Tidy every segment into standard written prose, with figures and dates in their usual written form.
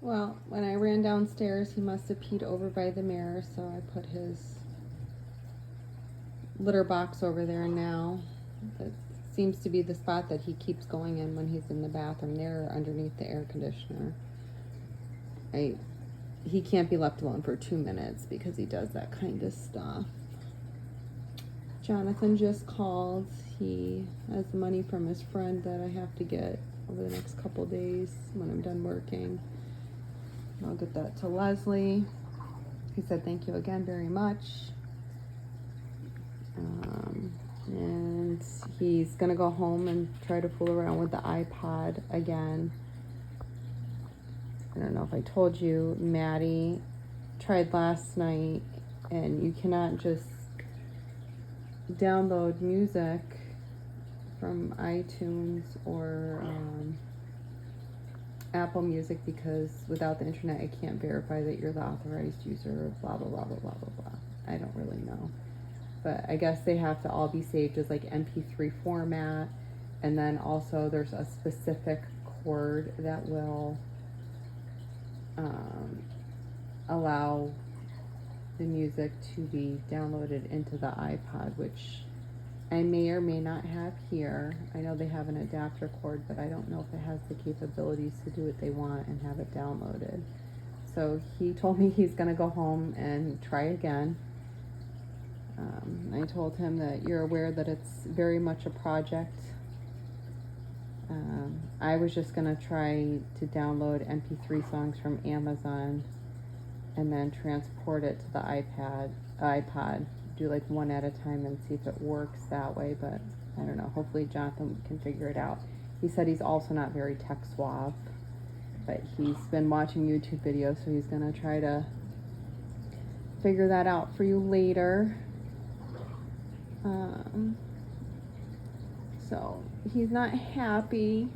Well, when I ran downstairs, he must have peed over by the mirror, so I put his litter box over there now. That seems to be the spot that he keeps going in when he's in the bathroom there underneath the air conditioner. He can't be left alone for 2 minutes because he does that kind of stuff. Jonathan just called. He has the money from his friend that I have to get over the next couple days when I'm done working. I'll get that to Leslie. He said thank you again very much. And he's gonna go home and try to fool around with the iPod again. I don't know if I told you, Maddie tried last night, and you cannot just download music from iTunes or Apple Music because without the internet I can't verify that you're the authorized user of blah blah blah blah blah blah blah. I don't really know, but I guess they have to all be saved as like MP3 format, and then also there's a specific cord that will allow the music to be downloaded into the iPod, which I may or may not have here. I know they have an adapter cord, but I don't know if it has the capabilities to do what they want and have it downloaded. So he told me he's gonna go home and try again. I told him that you're aware that it's very much a project. I was just gonna try to download MP3 songs from Amazon and then transport it to the iPod, do like one at a time and see if it works that way, but I don't know. Hopefully Jonathan can figure it out. He said he's also not very tech suave, but he's been watching YouTube videos, so he's gonna try to figure that out for you later. So he's not happy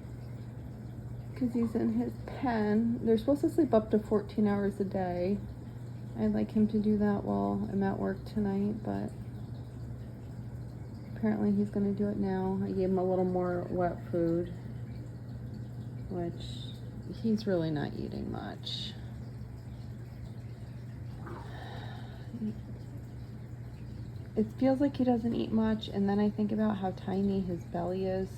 because he's in his pen. They're supposed to sleep up to 14 hours a day. I'd like him to do that while I'm at work tonight, but apparently he's going to do it now. I gave him a little more wet food, which he's really not eating much. It feels like he doesn't eat much, and then I think about how tiny his belly is.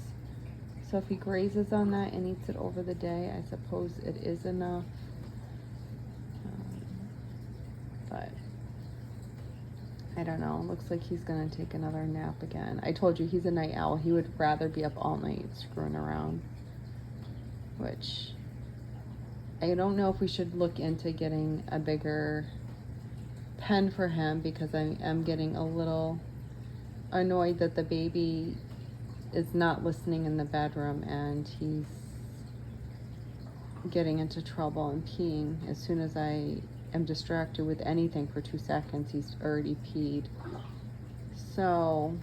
So if he grazes on that and eats it over the day, I suppose it is enough. But I don't know. Looks like he's gonna take another nap again. I told you he's a night owl. He would rather be up all night screwing around, which I don't know if we should look into getting a bigger pen for him, because I am getting a little annoyed that the baby is not listening in the bedroom and he's getting into trouble and peeing. As soon as I am distracted with anything for 2 seconds, he's already peed. So,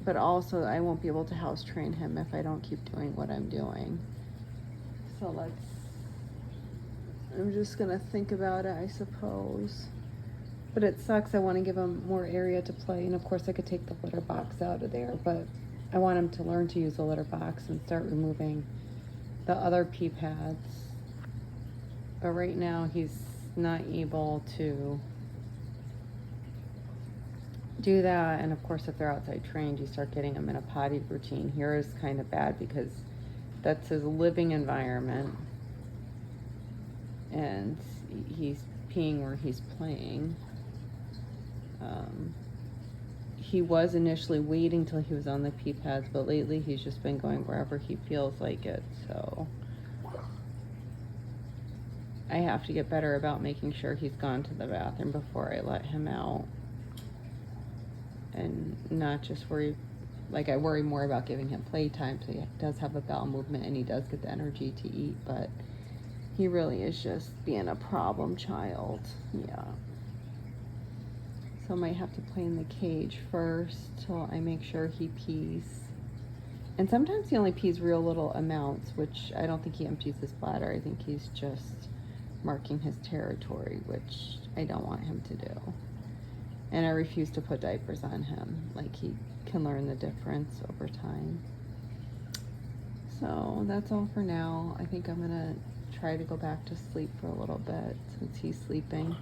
but also I won't be able to house train him if I don't keep doing what I'm doing. So I'm just gonna think about it, I suppose. But it sucks. I want to give him more area to play, and of course I could take the litter box out of there, but I want him to learn to use the litter box and start removing the other pee pads. But right now he's not able to do that, and of course if they're outside trained, you start getting him in a potty routine. Here is kind of bad because that's his living environment, and he's peeing where he's playing. He was initially waiting till he was on the pee pads, but lately he's just been going wherever he feels like it. So I have to get better about making sure he's gone to the bathroom before I let him out, and not just worry. Like, I worry more about giving him playtime, so he does have a bowel movement and he does get the energy to eat, but he really is just being a problem child. Yeah. So I might have to play in the cage first till I make sure he pees. And sometimes he only pees real little amounts, which I don't think he empties his bladder. I think he's just marking his territory, which I don't want him to do. And I refuse to put diapers on him. Like, he can learn the difference over time. So that's all for now. I think I'm gonna try to go back to sleep for a little bit since he's sleeping.